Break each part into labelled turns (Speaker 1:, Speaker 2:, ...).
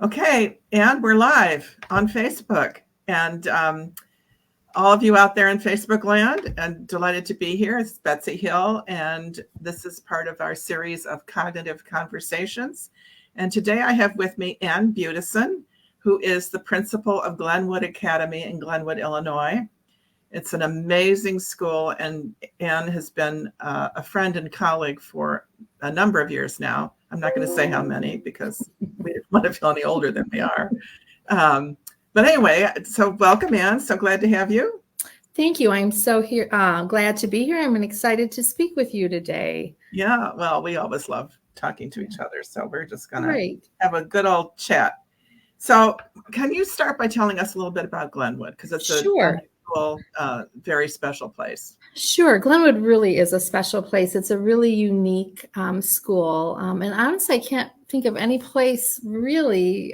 Speaker 1: Okay, and we're live on Facebook. And all of you out there in Facebook land, and delighted to be here. It's Betsy Hill, and this is part of our series of cognitive conversations. And today I have with me Anne Budicin, who is the principal of Glenwood Academy in Glenwood, Illinois. It's an amazing school, and Anne has been a friend and colleague for a number of years now. I'm not going to say how many because we don't want to feel any older than we are. But anyway, so welcome, Anne. So glad to have you.
Speaker 2: Thank you. I'm so glad to be here. I'm excited to speak with you today.
Speaker 1: Yeah, well, we always love talking to each other, so we're just going to have a good old chat. So can you start by telling us a little bit about Glenwood? Because it's a very special place.
Speaker 2: Sure. Glenwood really is a special place. It's a really unique school. And honestly, I can't think of any place really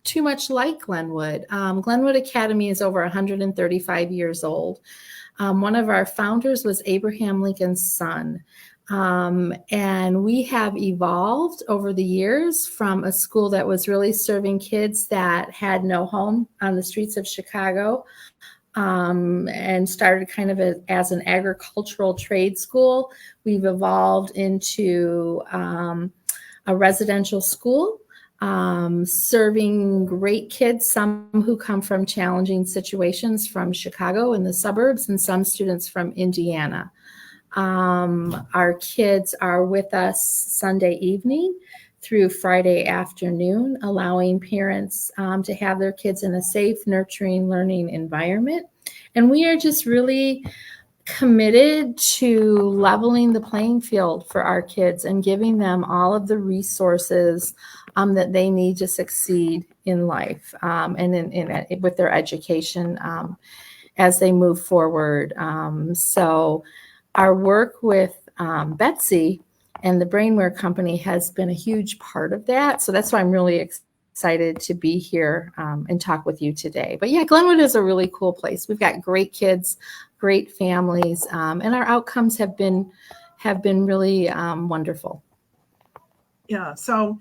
Speaker 2: too much like Glenwood. Glenwood Academy is over 135 years old. One of our founders was Abraham Lincoln's son. And we have evolved over the years from a school that was really serving kids that had no home on the streets of Chicago, and started kind of as an agricultural trade school. We've evolved into a residential school, serving great kids, some who come from challenging situations from Chicago and the suburbs, and some students from Indiana. Our kids are with us Sunday evening through Friday afternoon, allowing parents to have their kids in a safe, nurturing, learning environment. And we are just really committed to leveling the playing field for our kids and giving them all of the resources that they need to succeed in life and with their education as they move forward. So our work with Betsy and the BrainWare Company has been a huge part of that. So that's why I'm really excited to be here and talk with you today. But yeah, Glenwood is a really cool place. We've got great kids, great families, and our outcomes have been really wonderful.
Speaker 1: Yeah. So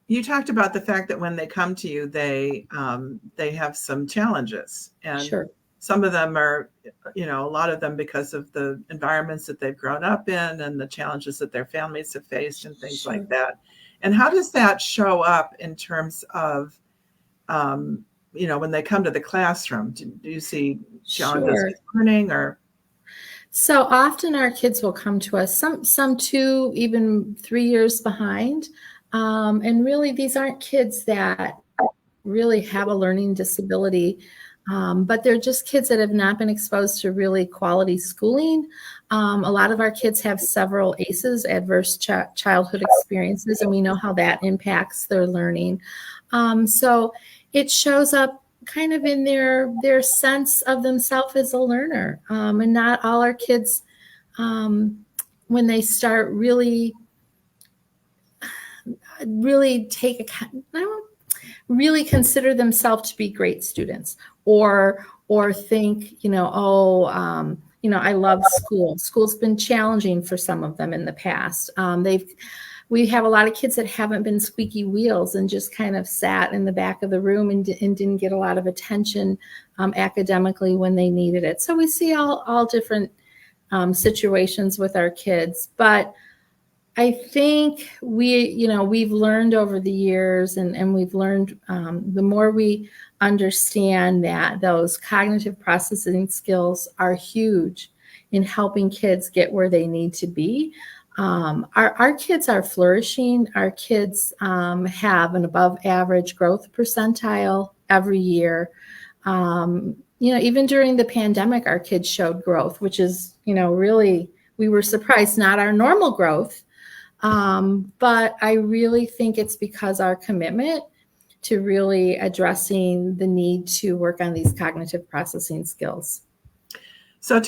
Speaker 1: you talked about the fact that when they come to you, they have some challenges, and
Speaker 2: sure.
Speaker 1: Some of them are, a lot of them because of the environments that they've grown up in and the challenges that their families have faced and things like that. And how does that show up in terms of, when they come to the classroom? Do you see challenges with learning or?
Speaker 2: So often our kids will come to us, some 2, even 3 years behind. And really, these aren't kids that really have a learning disability. But they're just kids that have not been exposed to really quality schooling. A lot of our kids have several ACEs, adverse childhood experiences, and we know how that impacts their learning. So it shows up kind of in their sense of themselves as a learner. And not all our kids, when they start really really consider themselves to be great students, or think, I love school. School's been challenging for some of them in the past. We have a lot of kids that haven't been squeaky wheels and just kind of sat in the back of the room and didn't get a lot of attention academically when they needed it. So we see all different situations with our kids, but I think we've learned over the years, and we've learned the more we understand that those cognitive processing skills are huge in helping kids get where they need to be. Our kids are flourishing. Our kids have an above average growth percentile every year. Even during the pandemic, our kids showed growth, which is, really, we were surprised, not our normal growth. But I really think it's because our commitment to really addressing the need to work on these cognitive processing skills.
Speaker 1: So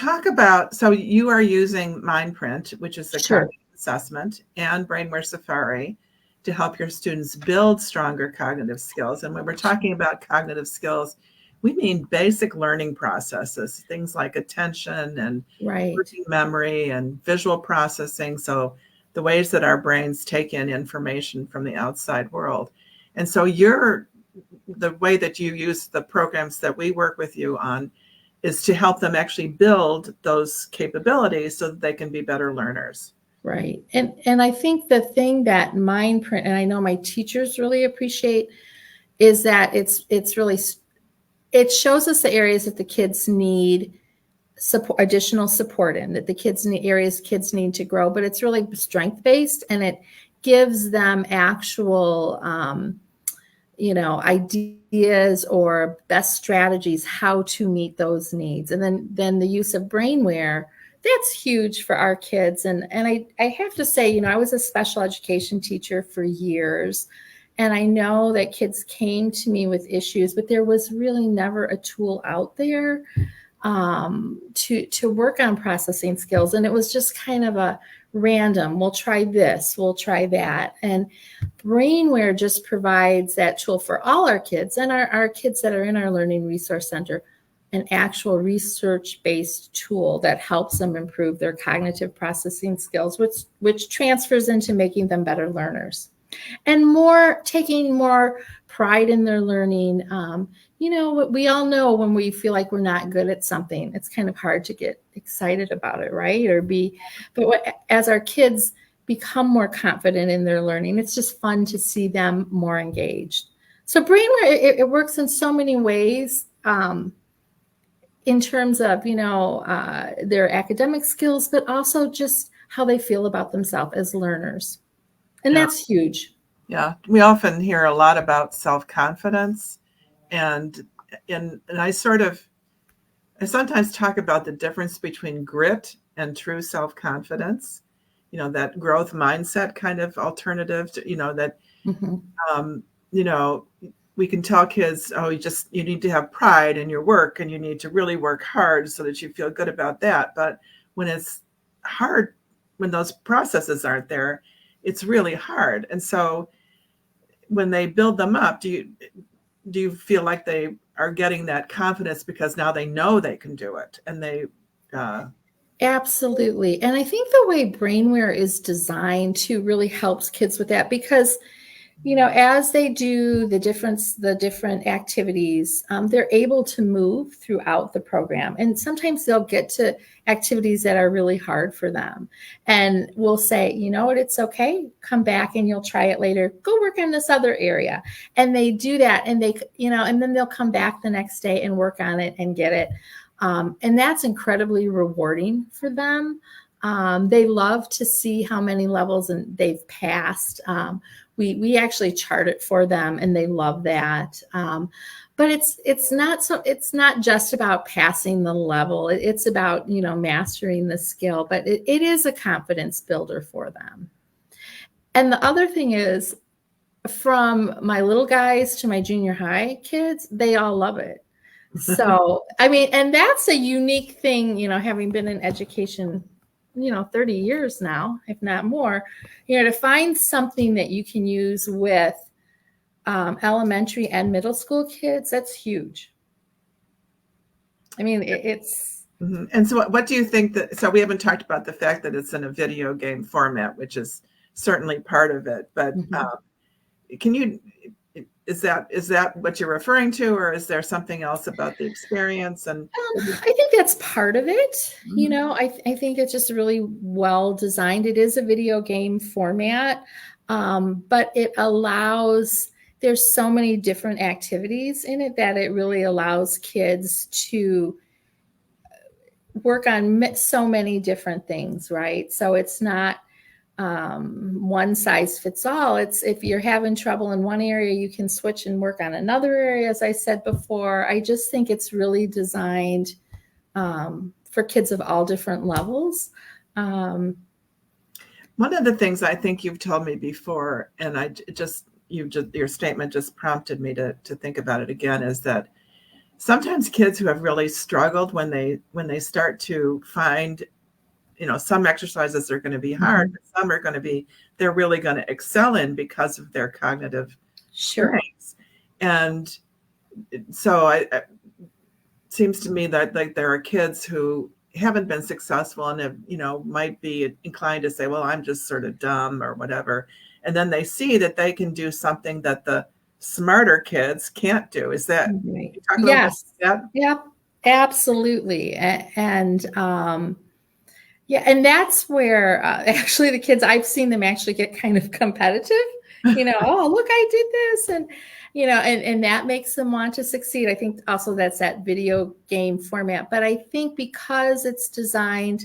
Speaker 1: you are using Mindprint, which is the cognitive assessment, and BrainWare SAFARI to help your students build stronger cognitive skills. And when we're talking about cognitive skills, we mean basic learning processes, things like attention and working memory and visual processing. So the ways that our brains take in information from the outside world. And so the way that you use the programs that we work with you on is to help them actually build those capabilities so that they can be better learners.
Speaker 2: Right. And I think the thing that Mindprint, and I know my teachers really appreciate, is that it's really, it shows us the areas that the kids need support, additional support in, that the kids need areas kids need to grow, but it's really strength based, and it gives them actual ideas or best strategies how to meet those needs. And then the use of BrainWare, that's huge for our kids. And I have to say, I was a special education teacher for years, and I know that kids came to me with issues, but there was really never a tool out there to work on processing skills. And it was just kind of a random, we'll try this, we'll try that. And BrainWare just provides that tool for all our kids and our kids that are in our Learning Resource Center, an actual research-based tool that helps them improve their cognitive processing skills, which transfers into making them better learners and taking more pride in their learning. We all know when we feel like we're not good at something, it's kind of hard to get excited about it, right? As our kids become more confident in their learning, it's just fun to see them more engaged. So BrainWare, it works in so many ways in terms of, their academic skills, but also just how they feel about themselves as learners. And that's huge.
Speaker 1: Yeah. We often hear a lot about self-confidence, and I sometimes talk about the difference between grit and true self-confidence, that growth mindset kind of alternative to, that, we can tell kids, you need to have pride in your work and you need to really work hard so that you feel good about that. But when it's hard, when those processes aren't there, it's really hard. And so when they build them up, do you feel like they are getting that confidence because now they know they can do it? And they
Speaker 2: Absolutely. And I think the way BrainWare is designed to really helps kids with that, because as they do the different activities, they're able to move throughout the program. And sometimes they'll get to activities that are really hard for them. And we'll say, you know what, it's okay. Come back and you'll try it later. Go work on this other area. And they do that. And and then they'll come back the next day and work on it and get it. And that's incredibly rewarding for them. They love to see how many levels they've passed. We actually chart it for them, and they love that. But it's not just about passing the level. It's about mastering the skill. But it is a confidence builder for them. And the other thing is, from my little guys to my junior high kids, they all love it. So and that's a unique thing. Having been in education 30 years now, if not more, to find something that you can use with elementary and middle school kids, that's huge. It's.
Speaker 1: Mm-hmm. And so what do you think so we haven't talked about the fact that it's in a video game format, which is certainly part of it, but is that what you're referring to, or is there something else about the experience? And
Speaker 2: I think that's part of it. I think it's just really well designed. It is a video game format, but it allows, there's so many different activities in it that it really allows kids to work on so many different things, right? So it's not one size fits all. It's, if you're having trouble in one area, you can switch and work on another area. As I said before, I just think it's really designed for kids of all different levels.
Speaker 1: One of the things I think you've told me before, and your statement just prompted me to think about it again, is that sometimes kids who have really struggled, when they start to find some exercises are going to be hard, but some are going to be, they're really going to excel in because of their cognitive strengths. And so it seems to me that there are kids who haven't been successful and have, might be inclined to say, well, I'm just sort of dumb or whatever. And then they see that they can do something that the smarter kids can't do. Is that,
Speaker 2: Right.
Speaker 1: you talk a little bit
Speaker 2: Yes.
Speaker 1: about that?
Speaker 2: Yep. Absolutely. And yeah, and that's where actually the kids, I've seen them actually get kind of competitive, oh, look, I did this. And, and that makes them want to succeed. I think also that's that video game format. But I think because it's designed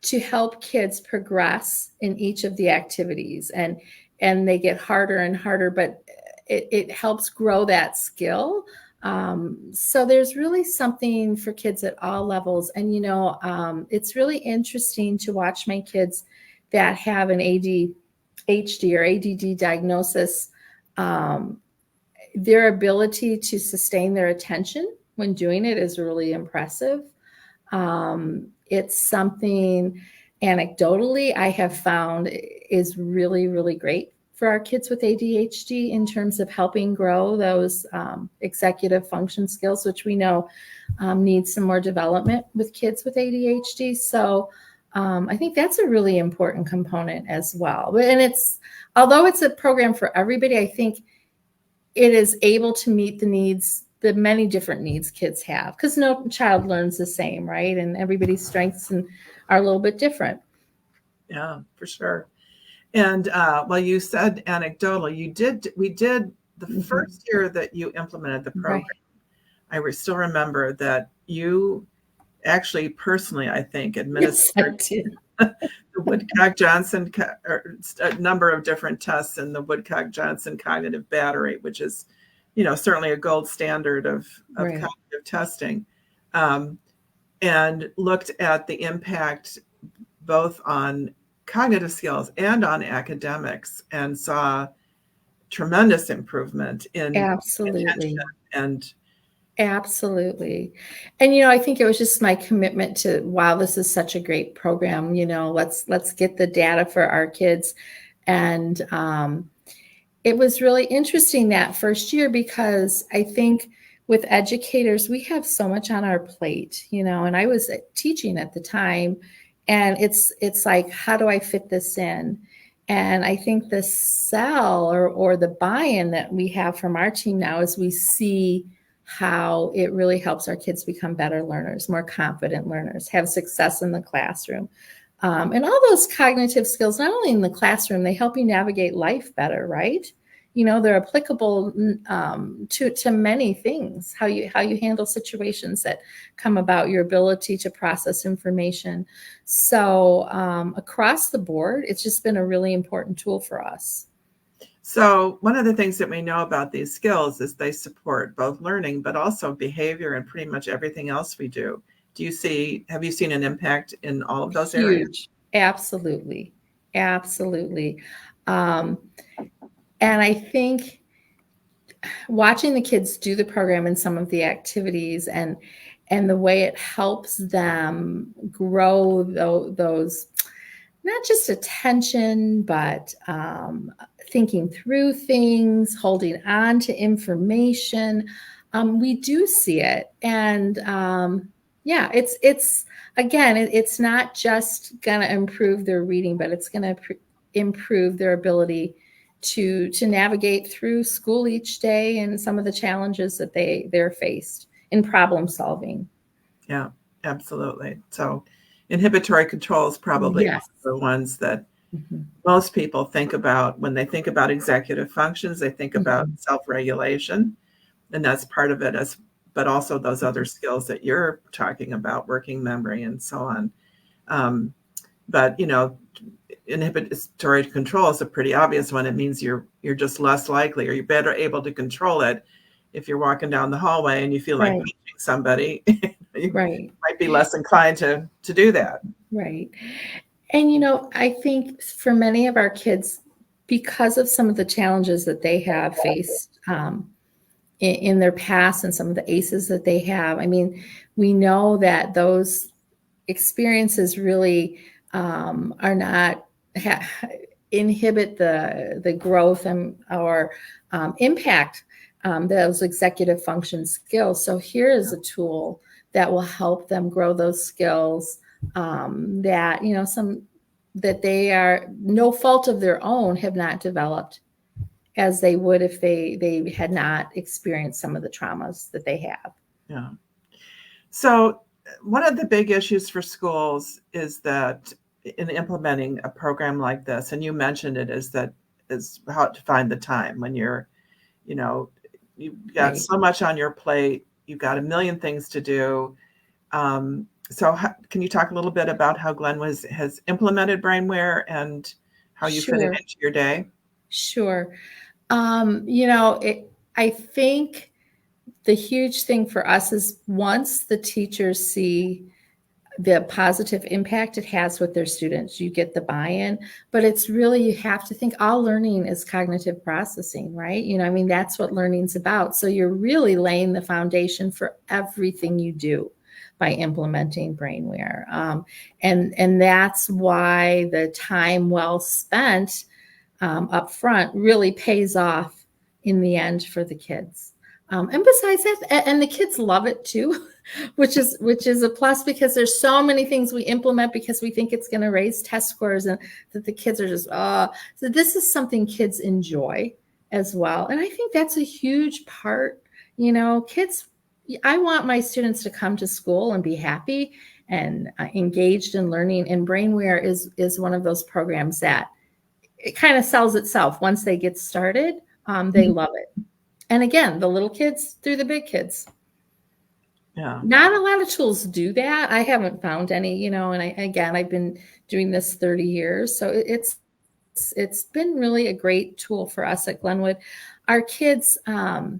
Speaker 2: to help kids progress in each of the activities, and they get harder and harder, but it helps grow that skill. So there's really something for kids at all levels. And, it's really interesting to watch my kids that have an ADHD or ADD diagnosis, their ability to sustain their attention when doing it is really impressive. It's something anecdotally I have found is really, really great for our kids with ADHD in terms of helping grow those executive function skills, which we know need some more development with kids with ADHD. So I think that's a really important component as well. And although it's a program for everybody, I think it is able to meet the needs, the many different needs kids have, because no child learns the same, right? And everybody's strengths are a little bit different.
Speaker 1: Yeah, for sure. And well, you said anecdotal. We did the first year that you implemented the program. Right. I still remember that you actually personally, I think, administered the Woodcock-Johnson, a number of different tests in the Woodcock-Johnson cognitive battery, which is, certainly a gold standard of
Speaker 2: right.
Speaker 1: cognitive testing, and looked at the impact both on cognitive skills and on academics, and saw tremendous improvement in
Speaker 2: absolutely
Speaker 1: and
Speaker 2: absolutely. And I think it was just my commitment to, wow, this is such a great program, let's get the data for our kids. And it was really interesting that first year, because I think with educators, we have so much on our plate, and I was teaching at the time. And it's like, how do I fit this in? And I think the sell or the buy-in that we have from our team now is we see how it really helps our kids become better learners, more confident learners, have success in the classroom. And all those cognitive skills, not only in the classroom, they help you navigate life better, right? They're applicable to many things, how you handle situations that come about, your ability to process information. So across the board, it's just been a really important tool for us.
Speaker 1: So one of the things that we know about these skills is they support both learning, but also behavior and pretty much everything else we do. Have you seen an impact in all of those areas?
Speaker 2: Absolutely. Absolutely. And I think watching the kids do the program and some of the activities and the way it helps them grow those, not just attention, but thinking through things, holding on to information, we do see it. And it's not just going to improve their reading, but it's going to improve their ability to navigate through school each day and some of the challenges that they're faced in problem solving.
Speaker 1: Yeah, absolutely. So inhibitory controls probably
Speaker 2: yes.
Speaker 1: the ones that most people think about when they think about executive functions. They think about self-regulation, and that's part of it, but also those other skills that you're talking about, working memory and so on. But inhibitory control is a pretty obvious one. It means you're just less likely, or you're better able to control it. If you're walking down the hallway and you feel like punching somebody, you might be less inclined to do that.
Speaker 2: Right. And, I think for many of our kids, because of some of the challenges that they have faced in their past and some of the ACEs that they have, I mean, we know that those experiences really are not inhibit the growth or impact those executive function skills. So here is a tool that will help them grow those skills that they are no fault of their own have not developed as they would if they had not experienced some of the traumas that they have.
Speaker 1: Yeah. So one of the big issues for schools is that in implementing a program like this, and you mentioned it, is how to find the time when you've got
Speaker 2: Right.
Speaker 1: so much on your plate, you've got a million things to do. Can you talk a little bit about how Glenwood has implemented BrainWare and how you fit it
Speaker 2: Sure.
Speaker 1: into your day?
Speaker 2: Sure. I think the huge thing for us is once the teachers see the positive impact it has with their students, you get the buy-in. But it's really, you have to think all learning is cognitive processing, right? That's what learning's about. So you're really laying the foundation for everything you do by implementing BrainWare. And that's why the time well spent up front really pays off in the end for the kids. And besides that, and the kids love it too, which is a plus, because there's so many things we implement because we think it's going to raise test scores, and that the kids are just, so this is something kids enjoy as well. And I think that's a huge part, kids, I want my students to come to school and be happy and engaged in learning. And BrainWare is one of those programs that it kind of sells itself. Once they get started, they love it. And again, the little kids through the big kids.
Speaker 1: Yeah.
Speaker 2: Not a lot of tools do that. I haven't found any, and I've been doing this 30 years. So it's been really a great tool for us at Glenwood. Our kids, our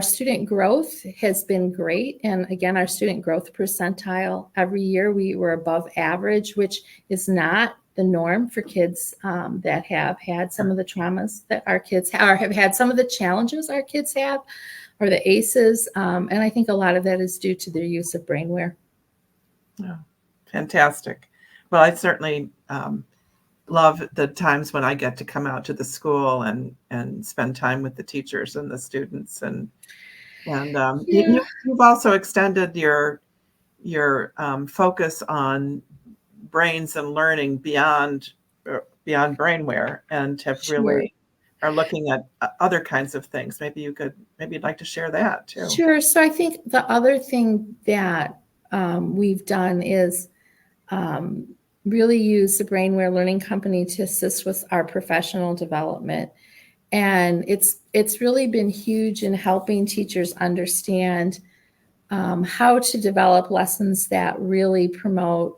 Speaker 2: student growth has been great. And again, our student growth percentile every year, we were above average, which is not the norm for kids that have had some of the traumas that our kids have, or have had some of the challenges our kids have, or the ACEs. And I think a lot of that is due to their use of BrainWare.
Speaker 1: Yeah, fantastic. Well, I certainly love the times when I get to come out to the school and spend time with the teachers and the students. And you've also extended your focus on brains and learning beyond BrainWare, and have really are looking at other kinds of things. Maybe you'd like to share that too.
Speaker 2: Sure. So I think the other thing that we've done is really use the BrainWare Learning Company to assist with our professional development. And it's really been huge in helping teachers understand how to develop lessons that really promote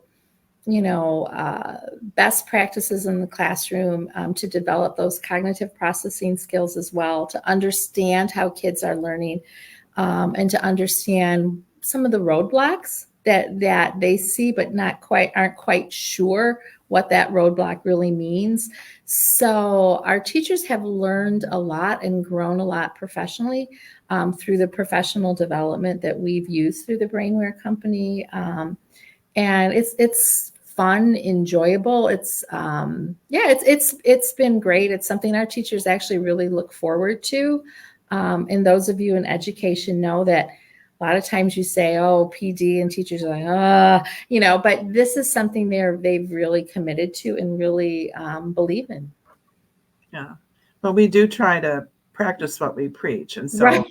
Speaker 2: best practices in the classroom, to develop those cognitive processing skills as well, to understand how kids are learning, and to understand some of the roadblocks that they see, but aren't quite sure what that roadblock really means. So our teachers have learned a lot and grown a lot professionally through the professional development that we've used through the BrainWare Company. And it's fun, enjoyable. It's been great. It's something our teachers actually really look forward to. And those of you in education know that a lot of times you say, oh, PD, and teachers are like, but this is something they've really committed to and really believe in.
Speaker 1: Yeah. Well, we do try to practice what we preach. And so
Speaker 2: right.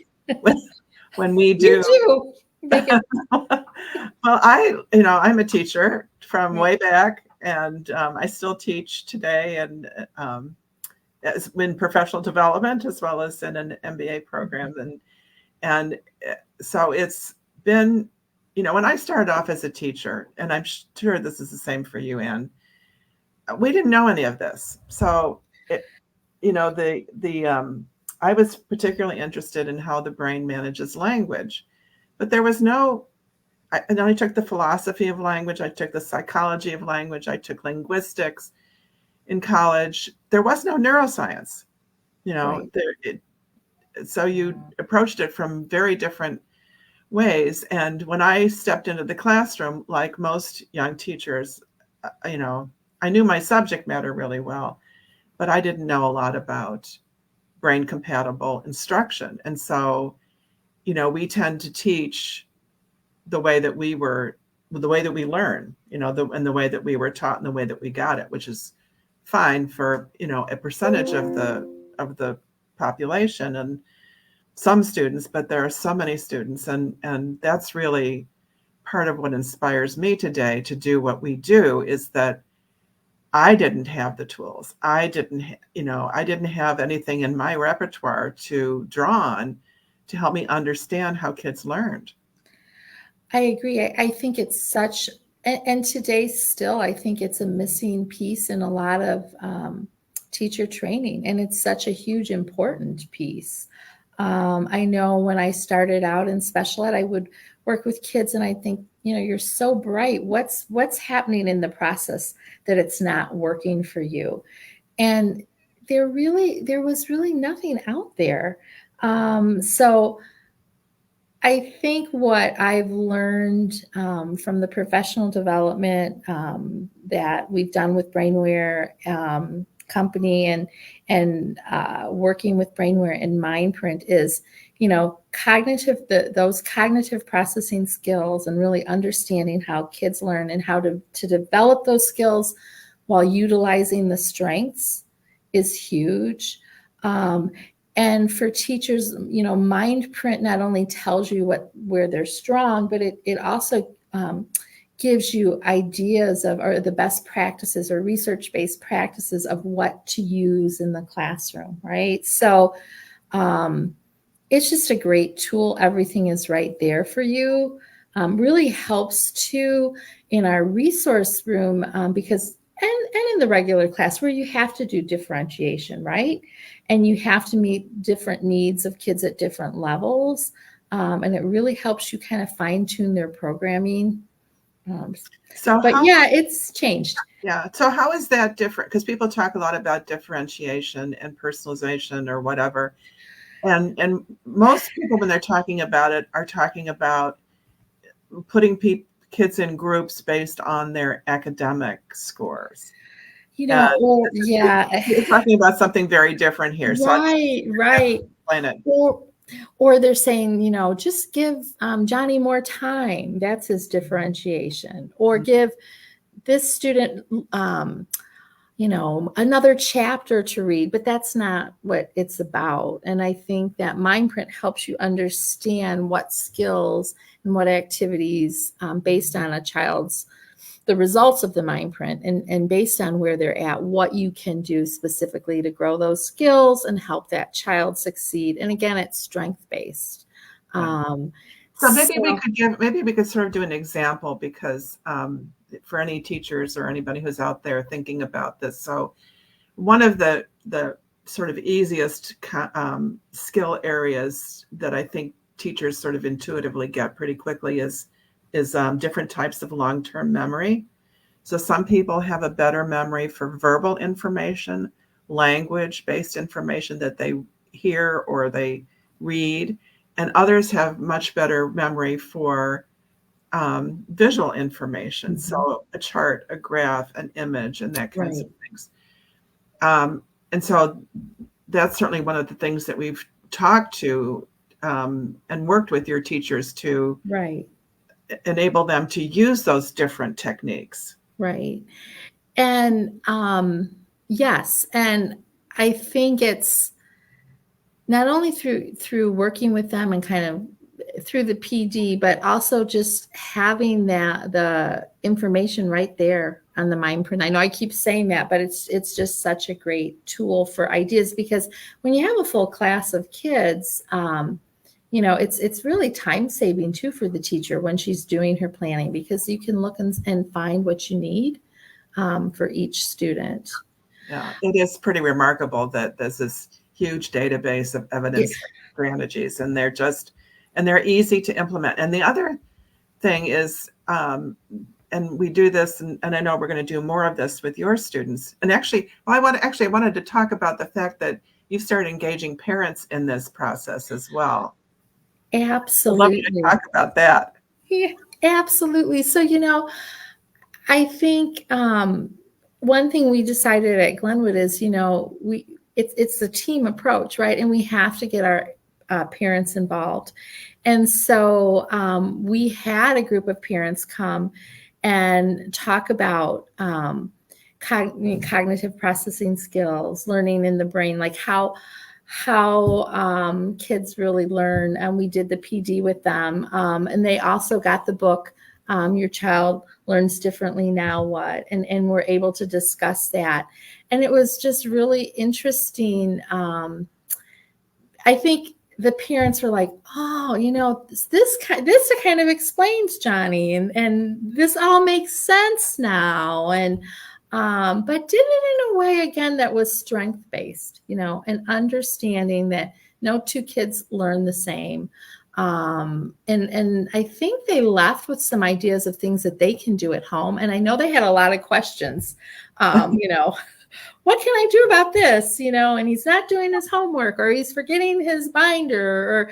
Speaker 1: when we do,
Speaker 2: you do.
Speaker 1: Well, I'm a teacher from way back, and I still teach today, and in professional development as well as in an MBA program. And so it's been, when I started off as a teacher, and I'm sure this is the same for you, Anne, we didn't know any of this. So, I was particularly interested in how the brain manages language, but there was I took the philosophy of language, I took the psychology of language, I took linguistics in college. There was no neuroscience,
Speaker 2: Right.
Speaker 1: So you approached it from very different ways. And when I stepped into the classroom, like most young teachers, I knew my subject matter really well, but I didn't know a lot about brain compatible instruction. And so, we tend to teach the way that we learn, and the way that we were taught and the way that we got it, which is fine for, a percentage of the population and some students, but there are so many students, and that's really part of what inspires me today to do what we do, is that I didn't have the tools. I didn't have anything in my repertoire to draw on to help me understand how kids learned.
Speaker 2: I agree. I think it's such, and today still, I think it's a missing piece in a lot of teacher training, and it's such a huge, important piece. I know when I started out in special ed, I would work with kids and I think, you're so bright. What's happening in the process that it's not working for you? And there was really nothing out there. So I think what I've learned from the professional development that we've done with BrainWare Company and working with BrainWare and Mindprint is, those cognitive processing skills and really understanding how kids learn and how to develop those skills while utilizing the strengths is huge. And for teachers, Mindprint not only tells you where they're strong, but it also gives you ideas or the best practices or research-based practices of what to use in the classroom, right? So it's just a great tool. Everything is right there for you. Really helps too in our resource room because and in the regular class where you have to do differentiation, right? And you have to meet different needs of kids at different levels. And it really helps you kind of fine tune their programming. It's changed.
Speaker 1: Yeah. So how is that different? Because people talk a lot about differentiation and personalization or whatever. And most people, when they're talking about it, are talking about putting kids in groups based on their academic scores.
Speaker 2: You're
Speaker 1: talking about something very different here.
Speaker 2: Right.
Speaker 1: Explain it.
Speaker 2: Or they're saying, just give Johnny more time. That's his differentiation. Or give this student, another chapter to read, but that's not what it's about. And I think that Mindprint helps you understand what skills and what activities based on the results of the Mindprint and based on where they're at, what you can do specifically to grow those skills and help that child succeed. And again, it's strength-based.
Speaker 1: So maybe we could sort of do an example because for any teachers or anybody who's out there thinking about this. So one of the sort of easiest skill areas that I think teachers sort of intuitively get pretty quickly is different types of long-term memory. So some people have a better memory for verbal information, language-based information that they hear or they read, and others have much better memory for visual information. Mm-hmm. So a chart, a graph, an image, and that kinds of things. And so that's certainly one of the things that we've talked to and worked with your teachers to enable them to use those different techniques.
Speaker 2: Right. And yes, and I think it's not only through working with them and kind of through the PD, but also just having the information right there on the Mindprint. I know I keep saying that, but it's just such a great tool for ideas because when you have a full class of kids, it's really time saving too for the teacher when she's doing her planning because you can look and find what you need for each student.
Speaker 1: Yeah, it is pretty remarkable that there's this huge database of evidence strategies, and they're easy to implement. And the other thing is, and we do this, and I know we're going to do more of this with your students. And I wanted to talk about the fact that you started engaging parents in this process as well.
Speaker 2: Absolutely.
Speaker 1: I'd love you to talk about that.
Speaker 2: Yeah, absolutely. So, I think one thing we decided at Glenwood is, it's a team approach, right? And we have to get our parents involved. And so we had a group of parents come and talk about, cognitive processing skills, learning in the brain, like how kids really learn. And we did the PD with them. And they also got the book, Your Child Learns Differently Now What? And we're able to discuss that. And it was just really interesting. I think the parents were like, oh, this kind of explains Johnny, and this all makes sense now. And but did it in a way, again, that was strength-based, and understanding that no two kids learn the same. And I think they left with some ideas of things that they can do at home. And I know they had a lot of questions, what can I do about this? And he's not doing his homework, or he's forgetting his binder,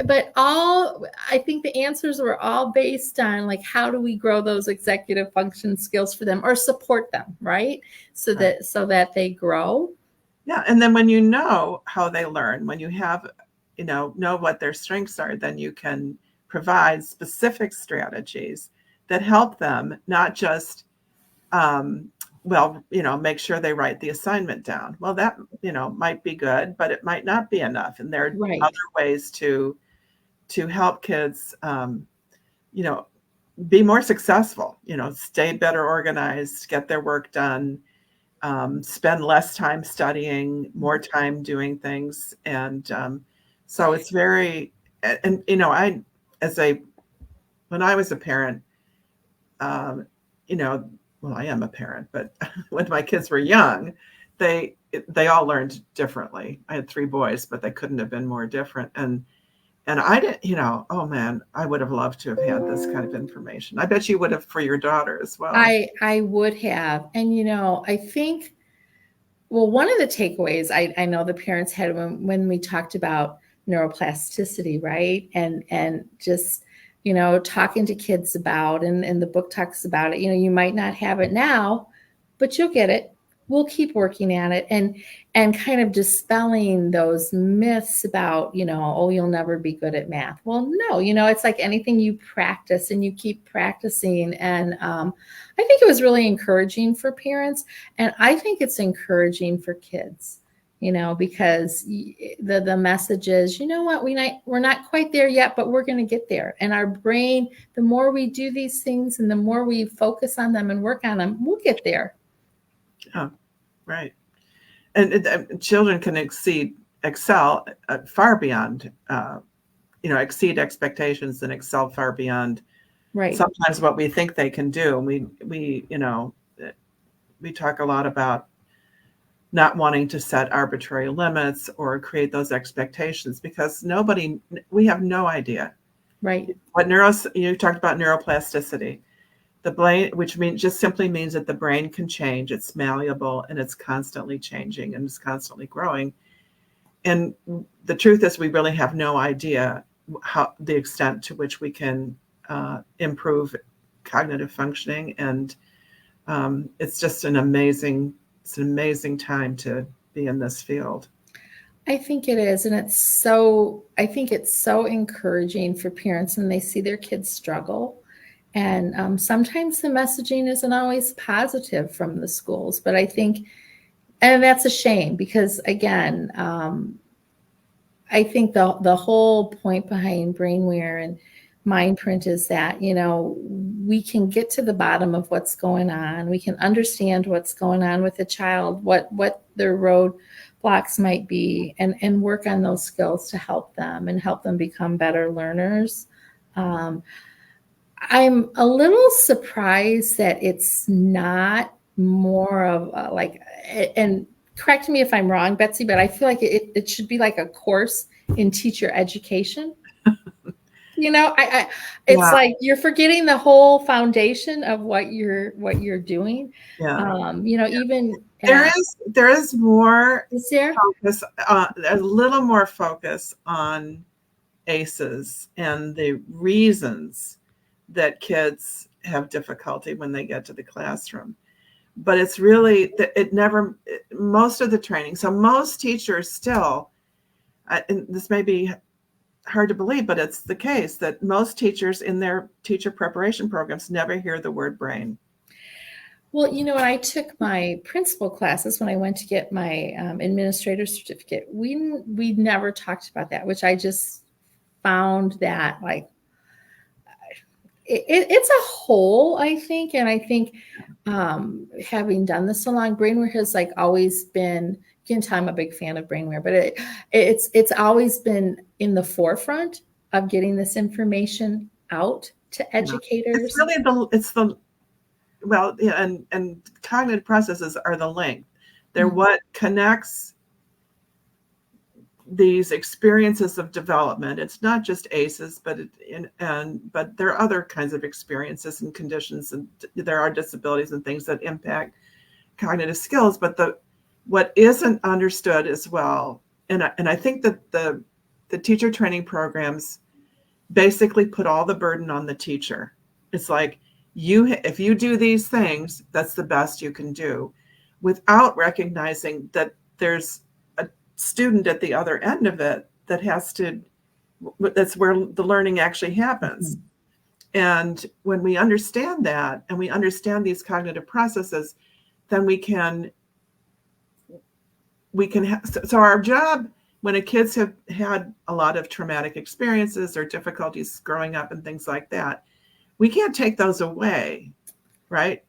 Speaker 2: but I think the answers were all based on, like, how do we grow those executive function skills for them, or support them, right? So that they grow.
Speaker 1: Yeah. And then when you know how they learn, when you have, know what their strengths are, then you can provide specific strategies that help them, not just, make sure they write the assignment down. Well, that, might be good, but it might not be enough. And there are other ways to help kids, be more successful, stay better organized, get their work done, spend less time studying, more time doing things. And so it's very, and, when I was a parent, well, I am a parent, but when my kids were young, they all learned differently. I had 3 boys, but they couldn't have been more different. And I didn't, oh man, I would have loved to have had this kind of information. I bet you would have for your daughter as well.
Speaker 2: I would have. And, I think, well, one of the takeaways I know the parents had when we talked about neuroplasticity, right? And just, talking to kids about, and the book talks about it, you might not have it now, but you'll get it. We'll keep working at it, and kind of dispelling those myths about, oh, you'll never be good at math. Well, no, it's like anything, you practice and you keep practicing. And I think it was really encouraging for parents, and I think it's encouraging for kids, because the message is, what, we're not quite there yet, but we're going to get there. And our brain, the more we do these things and the more we focus on them and work on them, we'll get there.
Speaker 1: Oh, right. And children can excel far beyond, exceed expectations and excel far beyond sometimes what we think they can do. We talk a lot about not wanting to set arbitrary limits or create those expectations, because we have no idea.
Speaker 2: Right.
Speaker 1: You talked about neuroplasticity. The brain, which just simply means that the brain can change. It's malleable and it's constantly changing and it's constantly growing. And the truth is, we really have no idea the extent to which we can improve cognitive functioning. And it's just an amazing time to be in this field.
Speaker 2: I think it is. And I think it's so encouraging for parents when they see their kids struggle. And sometimes the messaging isn't always positive from the schools, but I think, and that's a shame, because again, I think the whole point behind BrainWare and Mindprint is that, we can get to the bottom of what's going on. We can understand what's going on with the child, what their roadblocks might be, and work on those skills to help them and help them become better learners. I'm a little surprised that it's not more of and correct me if I'm wrong, Betsy, but I feel like it should be like a course in teacher education. It's like you're forgetting the whole foundation of what you're doing.
Speaker 1: Yeah.
Speaker 2: Even
Speaker 1: there is more
Speaker 2: is there
Speaker 1: focus, a little more focus on ACEs and the reasons that kids have difficulty when they get to the classroom. But it's really, most of the training, so most teachers still, and this may be hard to believe, but it's the case that most teachers in their teacher preparation programs never hear the word brain.
Speaker 2: Well, when I took my principal classes, when I went to get my administrator certificate, we never talked about that, which I just found that like it's a whole, I think. And I think having done this so long, BrainWare has like always been, you can tell I'm a big fan of BrainWare, but it's always been in the forefront of getting this information out to educators.
Speaker 1: It's really well, yeah, and cognitive processes are the link. They're what connects these experiences of development. It's not just ACEs, but there are other kinds of experiences and conditions, and there are disabilities and things that impact cognitive skills. But what isn't understood as well, and I think that the teacher training programs basically put all the burden on the teacher. It's like, if you do these things, that's the best you can do, without recognizing that there's a student at the other end of it that's where the learning actually happens. And when we understand that, and we understand these cognitive processes, then we can so our job, when kids have had a lot of traumatic experiences or difficulties growing up and things like that, we can't take those away, right?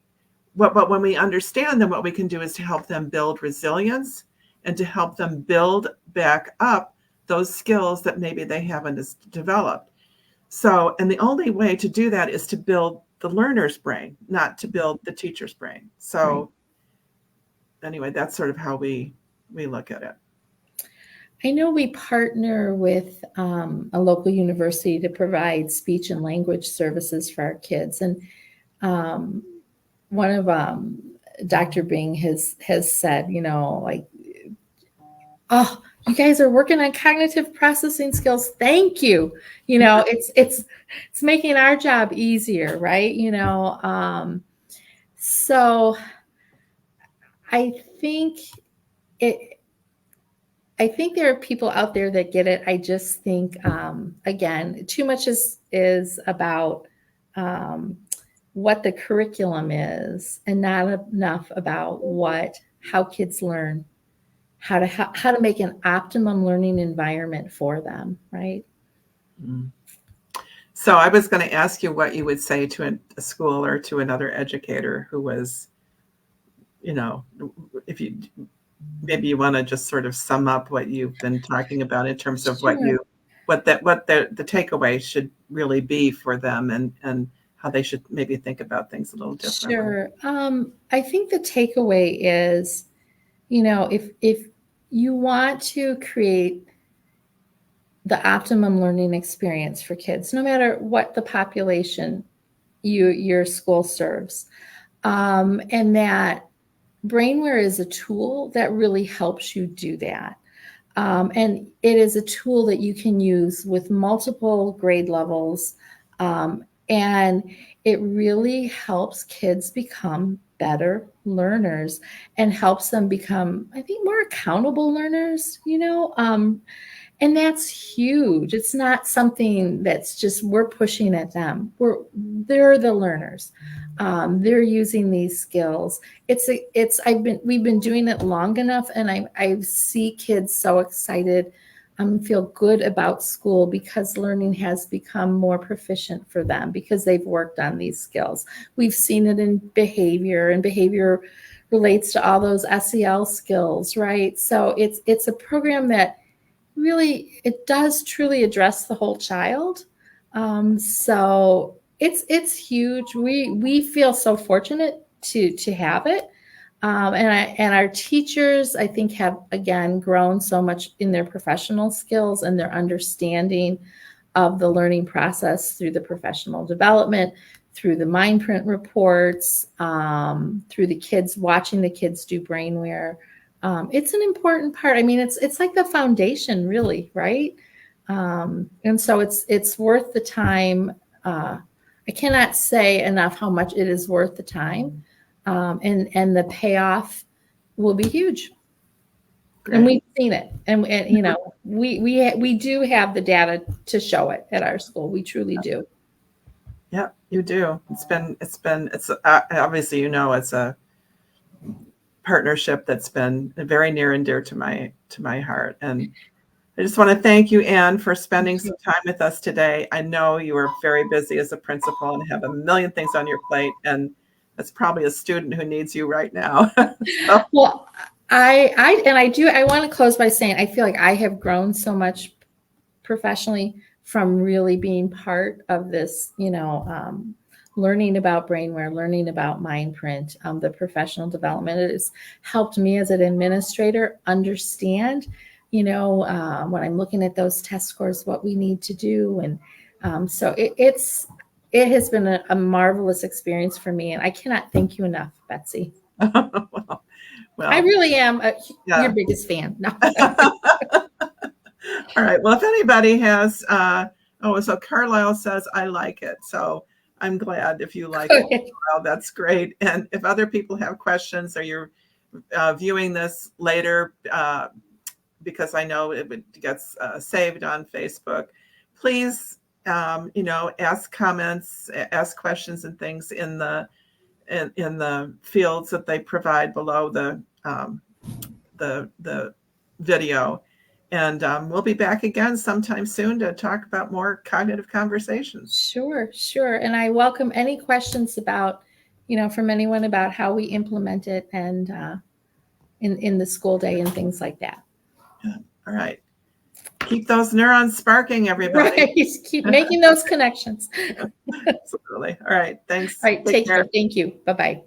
Speaker 1: But when we understand them, what we can do is to help them build resilience and to help them build back up those skills that maybe they haven't developed. So, and the only way to do that is to build the learner's brain, not to build the teacher's brain. So anyway, that's sort of how we look at it.
Speaker 2: I know we partner with a local university to provide speech and language services for our kids. And one of Dr. Bing has said, like, oh, you guys are working on cognitive processing skills. Thank you. It's making our job easier, right? So I think there are people out there that get it. I just think, again, too much is about what the curriculum is, and not enough about how kids learn, how to make an optimum learning environment for them, right?
Speaker 1: So I was going to ask you what you would say to a school or to another educator who was, if you. Maybe you want to just sort of sum up what you've been talking about in terms of what the takeaway should really be for them, and how they should maybe think about things a little differently.
Speaker 2: Sure. I think the takeaway is, if you want to create the optimum learning experience for kids, no matter what the population your school serves, and that BrainWare is a tool that really helps you do that. And it is a tool that you can use with multiple grade levels. And it really helps kids become better learners and helps them become, I think, more accountable learners, and that's huge. It's not something that's just we're pushing at them. They're the learners. They're using these skills. We've been doing it long enough, and I see kids so excited, feel good about school because learning has become more proficient for them because they've worked on these skills. We've seen it in behavior, and behavior relates to all those SEL skills, right? So it's a program that really, it does truly address the whole child. So it's huge. We feel so fortunate to have it. And our teachers, I think, have, again, grown so much in their professional skills and their understanding of the learning process through the professional development, through the Mindprint reports, through the kids, watching the kids do BrainWare. It's an important part. I mean, it's like the foundation, really, right? And so it's worth the time. I cannot say enough how much it is worth the time, and the payoff will be huge. Great. And we've seen it, and we do have the data to show it at our school. We truly do.
Speaker 1: Yeah, you do. It's obviously, it's a partnership that's been very near and dear to my heart. And I just want to thank you, Anne, for spending some time with us today. I know you are very busy as a principal and have a million things on your plate, and that's probably a student who needs you right now. So.
Speaker 2: Well, I want to close by saying I feel like I have grown so much professionally from really being part of this, learning about BrainWare, learning about Mindprint, the professional development. It has helped me as an administrator understand, when I'm looking at those test scores, what we need to do. And so it has been a marvelous experience for me. And I cannot thank you enough, Betsy.
Speaker 1: Well,
Speaker 2: I really am your biggest fan. No.
Speaker 1: All right. Well, if anybody has, so Carlisle says, I like it. So I'm glad if you like it. Well, that's great. And if other people have questions or you're viewing this later, because I know it gets saved on Facebook, please, ask comments, ask questions and things in the fields that they provide below the video. And we'll be back again sometime soon to talk about more cognitive conversations.
Speaker 2: Sure. And I welcome any questions about, from anyone about how we implement it and in the school day and things like that.
Speaker 1: Yeah. All right. Keep those neurons sparking, everybody.
Speaker 2: Right. Keep making those connections.
Speaker 1: Absolutely. All right. Thanks.
Speaker 2: All right. Take care. Thank you. Bye-bye.